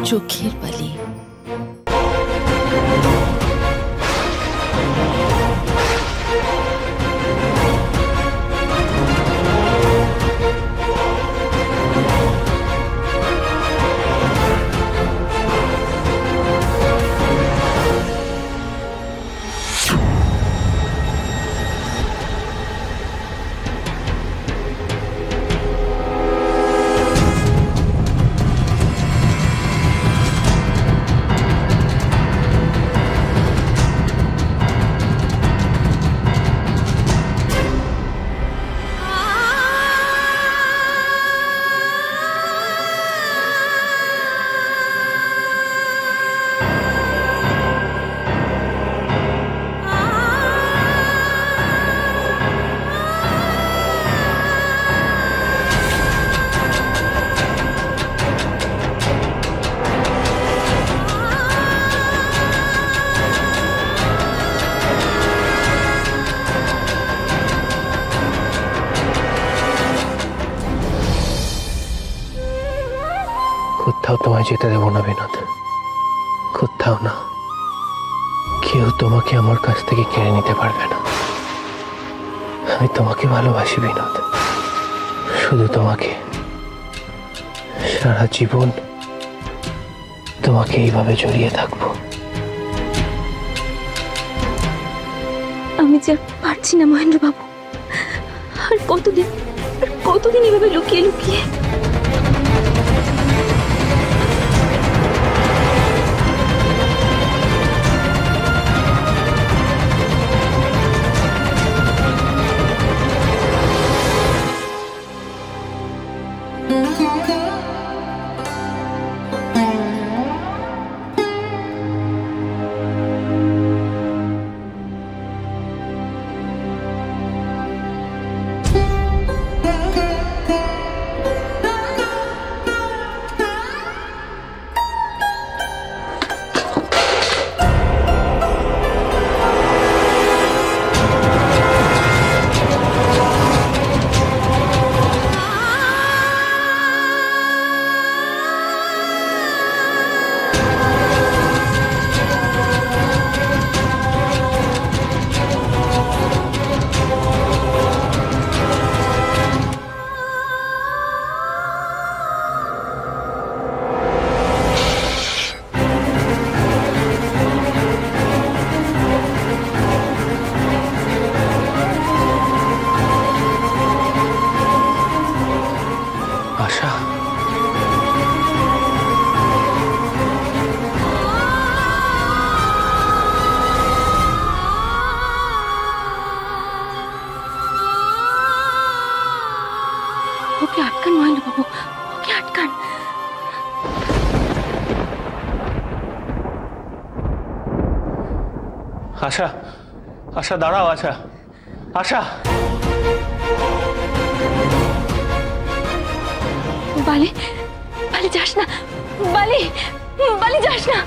চোখের বালি। কোথাও তোমায় যেতে দেব না বিনোদ, কোথাও না। কেউ তোমাকে আমার কাছ থেকে কেড়ে নিতে পারবে না। আমি তোমাকে ভালোবাসি বিনোদ, শুধু তোমাকে। সারা জীবন তোমাকে এইভাবে জড়িয়ে থাকবো। আমি যে পারছি না মহেন্দ্র বাবু, আর কতদিন এভাবে লুকিয়ে লুকিয়ে। আশা, ওকে আটকান মহেন্দ্র বাবু, ওকে আটকান। আশা, আশা দাঁড়াও। আশা, আশা। বালি, বালি যাস না, বালি, বালি যাস না।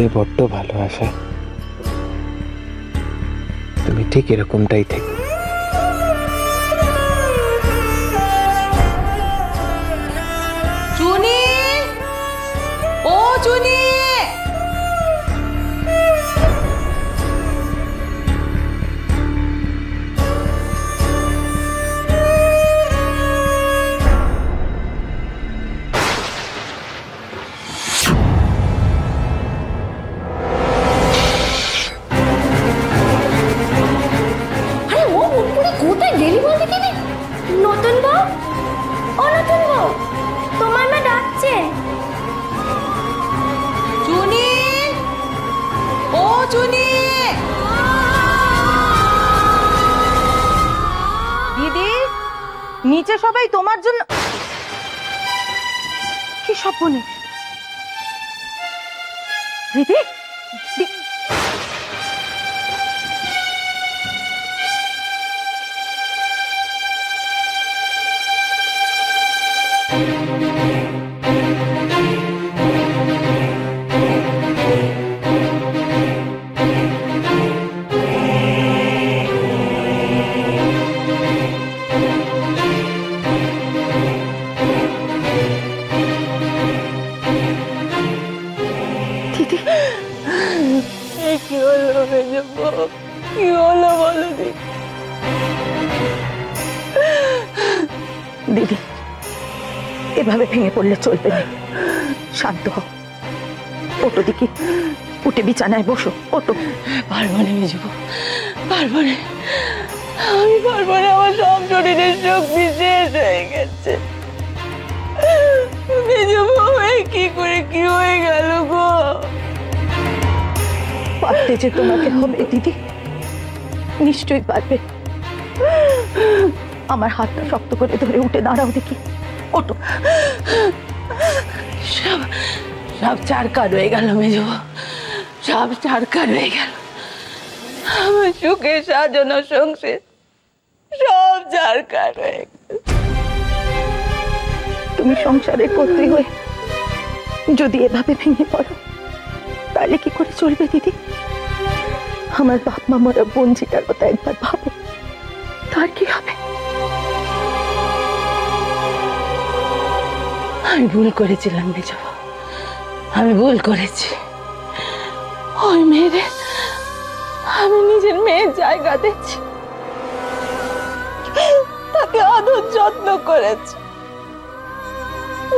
তোদের বড্ড ভালোবাসা। তুমি ঠিক এরকমটাই থেকো। চুনি, ও চুনি, কোথায় গেলি বলতে কি? নতুন বউ, ও নতুন বউ, তোমার মা ডাকছেন। চুনি, ও চুনি, দিদি নিচে সবাই তোমার জন্য। কি স্বপ্নে দিদি? কি হলো মেজো? কি হলো বলো দিদি, এভাবে ভেঙে পড়লে চলবে না। শান্ত হও, ওটো দিকে উঠে বিছানায় বসো। ওটো। পারবো না মেজো, পারবো না, আমি পারবো না। আমার সব শরীরের শক্তি শেষ হয়ে গেছে। মেজো কি করে কি হয়ে গেল গো? পারতে যে তোমাকে হবে দিদি, নিশ্চয়ই পারবে। আমার হাতটা শক্ত করে ধরে উঠে দাঁড়াও দেখি। ওটো। সব চারকার হয়ে গেল মেজো, সব চারকার হয়ে গেল। আমার সুখে সাজানো সংসার সব চারকার হয়ে গেল। তুমি সংসারে করতে হয়ে যদি এভাবে ভেঙে পড়ো তাহলে কি করে চলবে দিদি? আমার বাপ মা মরা বঞ্চিতার কথা একবার ভাবো, তার কি হবে? আমি ভুল করেছিলাম মেজো, আমি ভুল করেছি। ওই মেয়েরে আমি নিজের মেয়ের জায়গা দিচ্ছি, তাকে আদর যত্ন করেছি,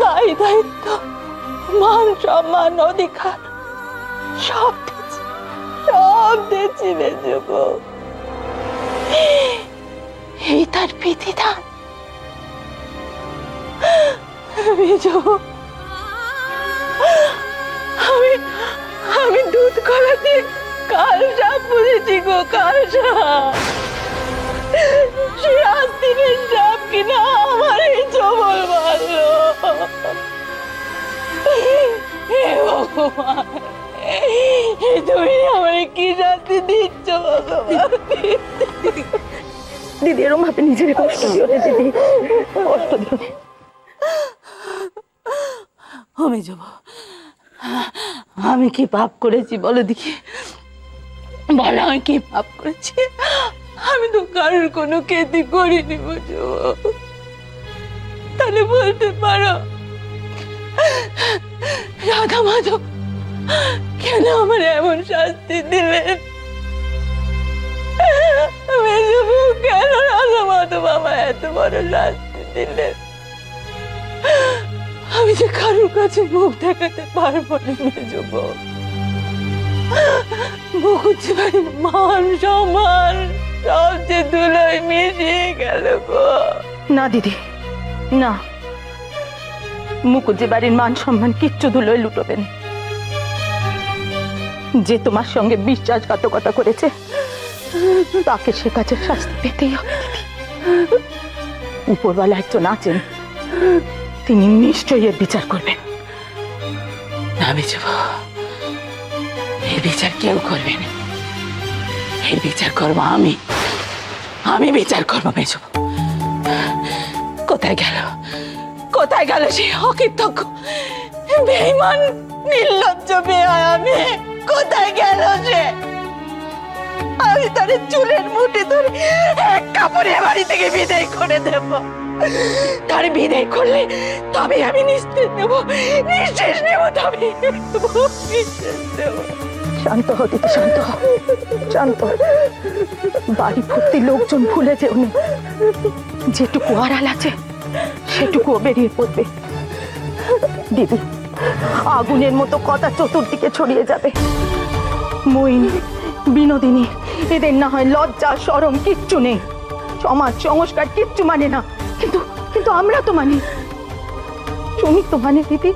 দায়ী দায়িত্ব, মান সম্মান, অধিকার সব দিয়েছি, সব দিয়েছি মেজো। এই তার প্রতিদান মেজো। আমি দুধ কলা দিয়ে কাল সাপ পুষেছি গো, কাল সাপ। সে আস্তিনের সাপ কিনা আমার এই চবল মারলো। হে ভগবান, তুমি আমার কি শাস্তি দিচ্ছ ভগবান? দিদি এরকম ভাবে নিজের কষ্ট দিও না দিদি, কষ্ট দিও না। মেজো, আমি কি পাপ করেছি বলো দেখি, বলো আমি কি পাপ করেছি? আমি তো কারোর কোনো ক্ষতি করিনি মেজো, তাহলে বলতে পারো রাধা মাধব কেন আমার এমন শাস্তি দিলেন? মেজো, কেন রাধা মাধব আমার এত বড় শাস্তি দিলেন? আমি যে কারোর কাছে মুখ দেখাতে পারবো না মেজো, মুখুজ্জি বাড়ির মান সম্মান সব যে ধুলোয় মিশিয়ে গেল গো। না দিদি না, মুখুজ্জি বাড়ির মান সম্মান কিচ্ছু ধুলোয় লুটোবে না। যে তোমার সঙ্গে বিশ্বাসঘাতকতা করেছে তাকে সে কাজের শাস্তি পেতেই হবে দিদি। উপরওয়ালা একজন আছেন, তিনি নিশ্চয়ই এর বিচার করবেন। না মেজো, এর বিচার কেউ করবে না, এর বিচার করবো আমি, আমি বিচার করবো মেজো। কোথায় গেল, কোথায় গেল সেই অকৃতজ্ঞ বেঈমান নির্লজ্জ বেহায়া মেয়ে? কোথায় গেল সে? আমি তার চুলের মুঠি ধরে এক কাপড়ে বাড়ি থেকে বিদায় করে দেব। তার বিদায় করলে তবে আমি নিঃশ্বাস নেব, নিঃশ্বাস নেব, তবে নিঃশ্বাস নেব। শান্ত হও দিদি, শান্ত হও, শান্ত হও। বাড়ি ভর্তি লোকজন ভুলে যেও না, যেটুকু আড়াল আছে সেটুকুও বেরিয়ে পড়বে। দিদি, আগুনের মতো কথা চতুর্দিকে ছড়িয়ে যাবে। মইন, বিনোদিনী, এদের না হয় লজ্জা শরম কিচ্ছু নেই, সমাজ সংস্কার কিচ্ছু মানে না, কিন্তু কিন্তু আমরা তো মানি। তুমি তো মানে দিদি।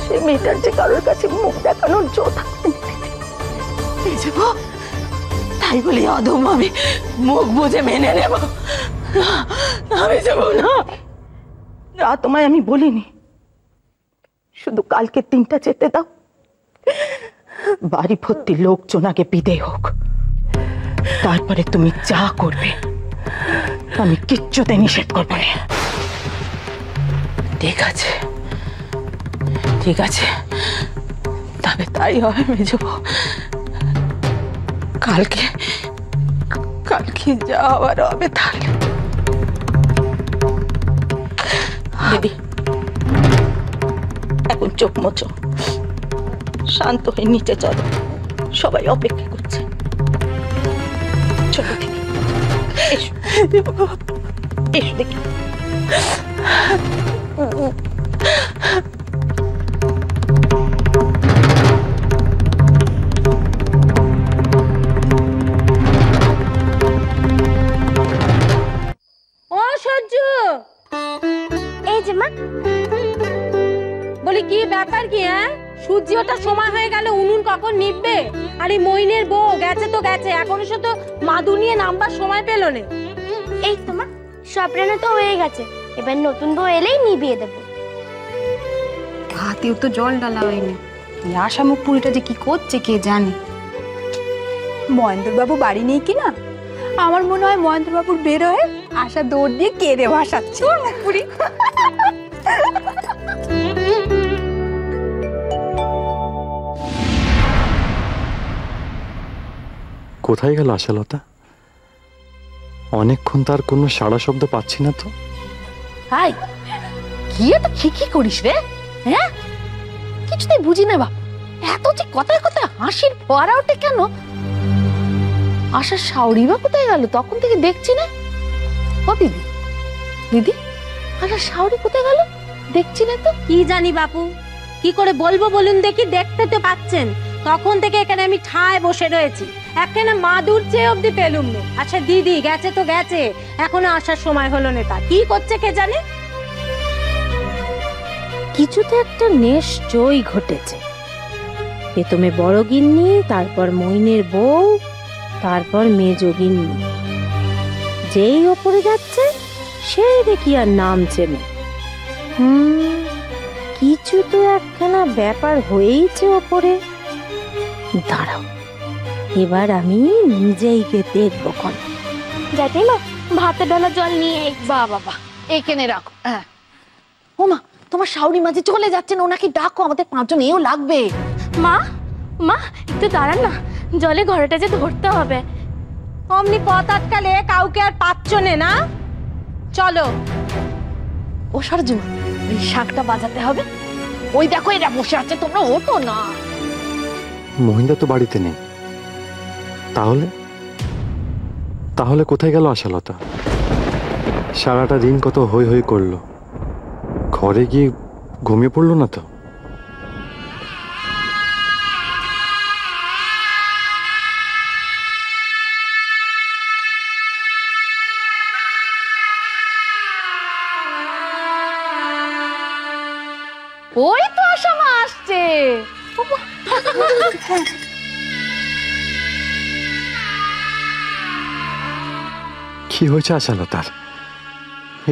সে মেয়েটার যে কারোর কাছে মুখ দেখানোর জো থাকবে না দিদি। তাই বলি অদম আমি মুখ বুঝে মেনে নেব? আমি যাব না। তোমায় আমি বলিনি, শুধু কালকে দিনটা যেতে দাও। বাড়ি ভর্তি লোকজন আগে বিদায় হোক, তারপরে তুমি যা করবে আমি কিচ্ছুতে নিষেধ করবো না। ঠিক আছে, ঠিক আছে, তবে তাই হবে মেজবউ। কালকে কালকে যা হওয়ার হবে তাহলে। দিদি, এখন চোখ মোচো, শান্ত হয়ে নিচে চলো, সবাই অপেক্ষা করছে। চলো দিদি, এসো এসো দেখি। ও সহ্য, এই যে মা, বলি কি ব্যাপার কি? হ্যাঁ, সূর্যি ওঠার সময় হয়ে গেল, উনুন কখন নিববে? আর এই মইনের বউ গেছে তো গেছে, এখনো সে তো মাদু নিয়ে নামবার সময় পেল না। এই তোমার সব রান্না তো হয়ে গেছে, এবার নতুন বউ এলেই নিভিয়ে দেবো। হাতেও তো জল ঢালা হয়নি, এই আশামুখ পুরিটা যে কি করছে কে জানে। মহেন্দ্রবাবু বাড়ি নেই কি না? আমার মনে হয় মহেন্দ্রবাবুর বের হয়ে আশা দৌড় দিয়ে কেড়ে ভাসাচ্ছে মুখ পুরি। কোথায় গেল আশালতা? অনেকক্ষণ তার কোনো সাড়া শব্দ পাচ্ছি না তো। হাই, কি এত খিকি করিস রে? হ্যাঁ, কিছুতেই বুঝি না বাপ, এত যে কথায় কথায় হাসির ফোয়ারা ওঠে কেন? আশার শাওরি বা কোথায় গেল? তখন থেকে দেখছি না। ও দিদি, দিদি, আশার শাওরি কোথায় গেল? দেখছি না তো। কি জানি বাপু, কি করে বলবো বলুন দেখি? দেখতে তো পাচ্ছেন তখন থেকে এখানে আমি ঠায় বসে রয়েছি, একখানা মাদুর চেয়ে অব্দি পেলুম না। আচ্ছা দিদি গেছে তো গেছে, এখনো আসার সময় হলো না, তা কি করছে কে জানে। কিছুতে একটা নিশ্চয়ই ঘটেছে। প্রথমে বড় গিন্নি, তারপর মইনের বউ, তারপর মেজ গিন্নি। যেই ওপরে যাচ্ছে সেই দেখি আর নামছে না। কিছু তো একখানা ব্যাপার হয়েইছে ওপরে। দাঁড়াও, এবার আমি নিজেই গিয়ে দেখবো। কোন যাতে মা ভাতের ডালা জল নিয়ে বাহ বাহ বাহ, এখানে রাখো। হ্যাঁ, ও মা, তোমার শাওরি মাঝে চলে যাচ্ছেন, ওনাকে ডাকো, আমাদের 5 জন এও লাগবে। মা, মা একটু দাঁড়ান না, জলে ঘরেটা যে ধরতে হবে। অমনি পথ আটকালে কাউকে আর পাচ্ছ না। চলো। ও সরজু, ওই শাকটা বাজাতে হবে। ওই দেখো এরা বসে আছে, তোমরা ওঠো না। মহিন্দা তো বাড়িতে নেই, তাহলে তাহলে কোথায় গেল আশালতা? সারাটা দিন কত হই হই করলো, ঘরে গিয়ে ঘুমিয়ে পড়লো না তো? ওই তো আশা মা আসছে। কি হয়েছে আশালতার?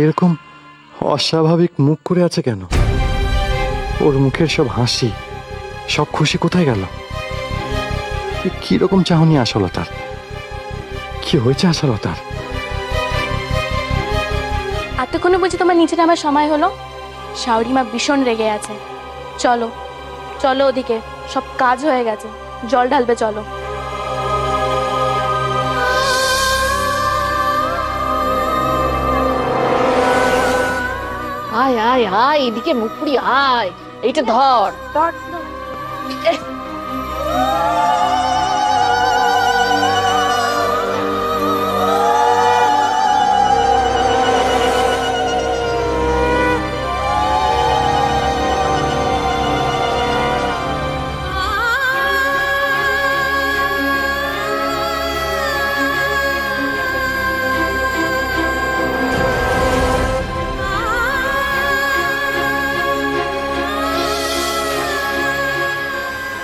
এরকম অস্বাভাবিক মুখ করে আছে কেন? ওর মুখের সব হাসি, সব খুশি কোথায় গেল? কি রকম চাহনি আশালতার? কি হয়েছে আশালতার? এতক্ষণে বুঝি তোমার নিচে নামার সময় হলো? শাওরি মা ভীষণ রেগে আছে। চলো চলো ওদিকে, সব কাজ হয়ে গেছে, জল ঢালবে চলো। আয় আয় আয়, এদিকে মুখ পুরি আয়, এইটা ধর।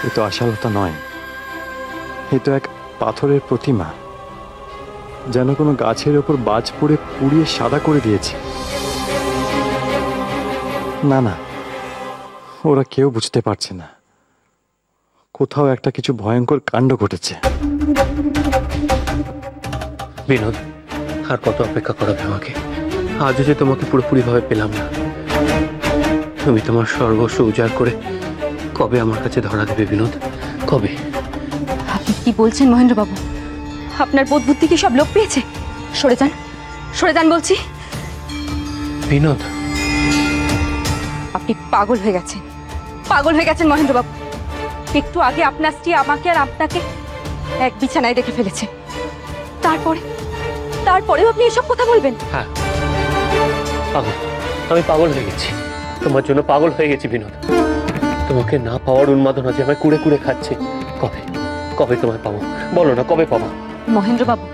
এ তো আশালতা নয়, এ তো এক পাথরের প্রতিমা, যেন কোনো গাছের ওপর বাজ পড়ে পুড়িয়ে সাদা করে দিয়েছে। না না, ওরা কেউ বুঝতে পারছে না, কোথাও একটা কিছু ভয়ঙ্কর কাণ্ড ঘটেছে। বিনোদ, আর কত অপেক্ষা করাবে আমাকে? আজও যে তোমাকে পুরোপুরি ভাবে পেলাম না। তুমি তোমার সর্বস্ব উজাড় করে কবে আমার কাছে ধরা দেবে বিনোদ? কবে? আপনি কি বলছেন মহেন্দ্র বাবু? আপনার বোধ বুদ্ধি কি সব লোপ পেয়েছে? সরে যান, সরে যান বলছি। বিনোদ, আপনি পাগল হয়ে গেছেন, পাগল হয়ে গেছেন মহেন্দ্র বাবু। একটু আগে আপনার স্ত্রী আমাকে আর আপনাকে এক বিছানায় রেখে ফেলেছে, তারপরেও আপনি এসব কথা বলবেন? হ্যাঁ, পাগল, আমি পাগল হয়ে গেছি, তোমার জন্য পাগল হয়ে গেছি বিনোদ। তোমাকে না পাওয়ার উন্মাদনা যে আমায় কুড়ে কুড়ে খাচ্ছে। কবে কবে তোমায় পাবো? বলো না, কবে পাবো? মহেন্দ্র বাবু,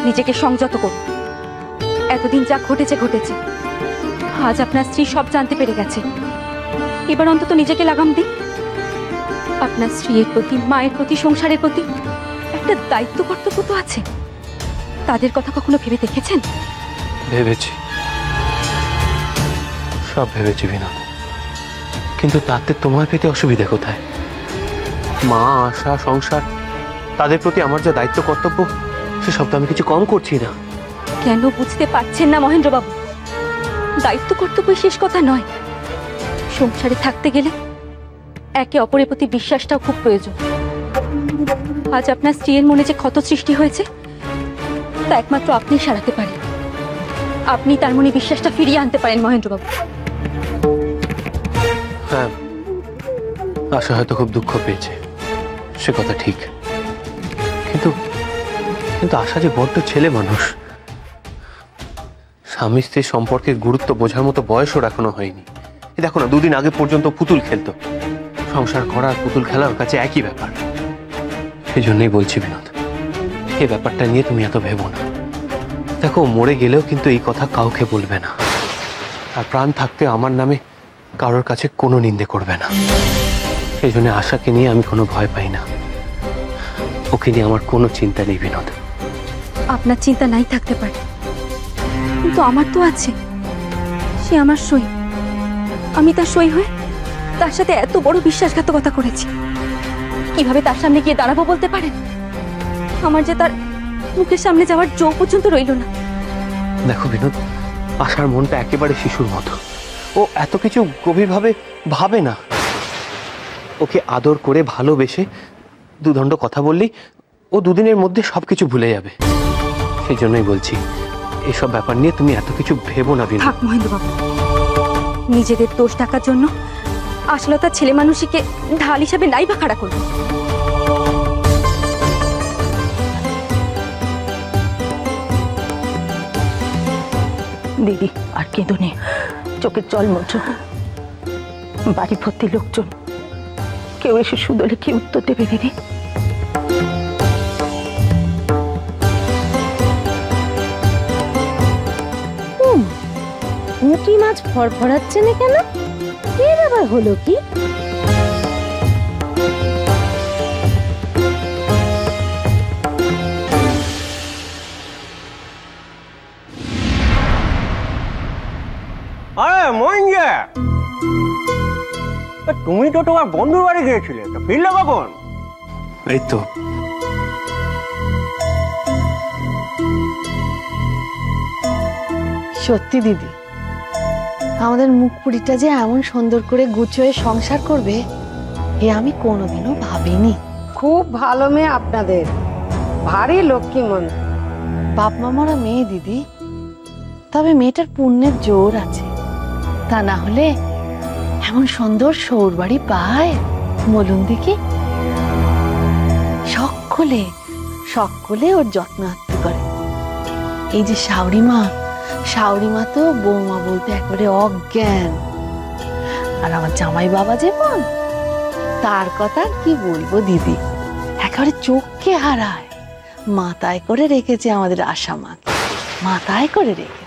নিজেকে সংযত করুন। এতদিন যা ঘটেছে ঘটেছে, আজ আপনার স্ত্রী সব জানতে পেরে গেছে। এবার অন্তত নিজেকে লাগাম দিন। আপনার স্ত্রীর প্রতি, মায়ের প্রতি, সংসারের প্রতি একটা দায়িত্ব কর্তব্য তো আছে। তাদের কথা কখনো ভেবে দেখেছেন? ভেবেছি, সব ভেবেছি বিনোদ, কিন্তু তাতে তোমার পেতে অসুবিধা কোথায়? মা, আশা, সংসার, তাদের প্রতি আমার যা দায়িত্ব কর্তব্য, সেসব তো আমি কিছু কম করছি না। কেন বুঝতে পারছেন না মহেন্দ্র বাবু? দায়িত্ব কর্তব্যই শেষ কথা নয়। সংসারে থাকতে গেলে একে অপরের প্রতি বিশ্বাসটাও খুব প্রয়োজন। আজ আপনার স্ত্রীর মনে যে ক্ষত সৃষ্টি হয়েছে, তা একমাত্র আপনি সারাতে পারেন। আপনি তার মনে বিশ্বাসটা ফিরিয়ে আনতে পারেন মহেন্দ্র বাবু। হ্যাঁ, আশা হয়তো খুব দুঃখ পেয়েছে, সে কথা ঠিক, কিন্তু কিন্তু আশা যে বড্ড ছেলে মানুষ। স্বামী স্ত্রীর সম্পর্কের গুরুত্ব বোঝার মতো বয়সও এখনো হয়নি। দেখো না, দুদিন আগে পর্যন্ত পুতুল খেলতো। সংসার করা আর পুতুল খেলা ওর কাছে একই ব্যাপার। সেই জন্যই বলছি বিনোদ, এই ব্যাপারটা নিয়ে তুমি এত ভেবো না। দেখো, মরে গেলেও কিন্তু এই কথা কাউকে বলবে না, আর প্রাণ থাকতে আমার নামে কারোর কাছে কোনো নিন্দে করবে না। সেই জন্য আশাকে নিয়ে আমি কোনো ভয় পাই না, ওকে নিয়ে আমার কোনো চিন্তা নেই বিনোদ। আপনার চিন্তা নাই থাকতে পারে, কিন্তু আমার তো আছে। সে আমার সই, আমি তার সই হয়ে তার সাথে এত বড় বিশ্বাসঘাতকতা করেছি। কিভাবে তার সামনে গিয়ে দাঁড়াবো বলতে পারেন? আমার যে তার মুখের সামনে যাওয়ার জো পর্যন্ত রইল না। দেখো বিনোদ, আশার মনটা একেবারে শিশুর মতো। ও এত কিছু গভীরভাবে ভাবে না। ওকে আদর করে ভালোবেসে দুদণ্ড কথা বললেই ও দুদিনের মধ্যে সবকিছু ভুলে যাবে। সেই জন্যই বলছি, এসব ব্যাপার নিয়ে তুমি এত কিছু ভেবো না বিনোদ। থাক মহেন্দ্র বাবু, নিজেদের দোষ ঢাকার জন্য আশালতা ছেলে মানুষকে ঢাল হিসাবে নাই বা খাড়া করবে। দিদি, আর কেঁদো নে, চোখের জল মোছো। বাড়ি ভর্তি লোকজন, কেউ এসে শুধলে কি উত্তর দেবে দিদি? পুঁটি মাছ ফরফরাচ্ছে না কেন? এর আবার হলো কি? আরে মইনজা, তুমি তো তোমার বন্ধুর বাড়ি গিয়েছিলে, তো ফিরলে কখন? এই তো সত্যি দিদি, আমাদের মুখপুরিটা যে এমন সুন্দর করে গুছিয়ে সংসার করবে এ আমি কোনোদিনও ভাবিনি। খুব ভালো মেয়ে আপনাদের, ভারী লক্ষ্মী মন। বাপ মামারা মেয়ে দিদি, তবে মেয়েটার পুণ্যের জোর আছে। তা না হলে এমন সুন্দর শৌর বাড়ি পায় বলুন দেখি। সকলে ওর যত্ন আত্মি করে। এই যে শাওরি মা তো বৌমা বলতে একবারে অজ্ঞান। আর আমার জামাই বাবা যেমন, তার কথা কি বলবো দিদি, একেবারে চোখকে হারায়। মাথায় করে রেখেছে আমাদের আশা মাকে, মাথায় করে রেখেছে।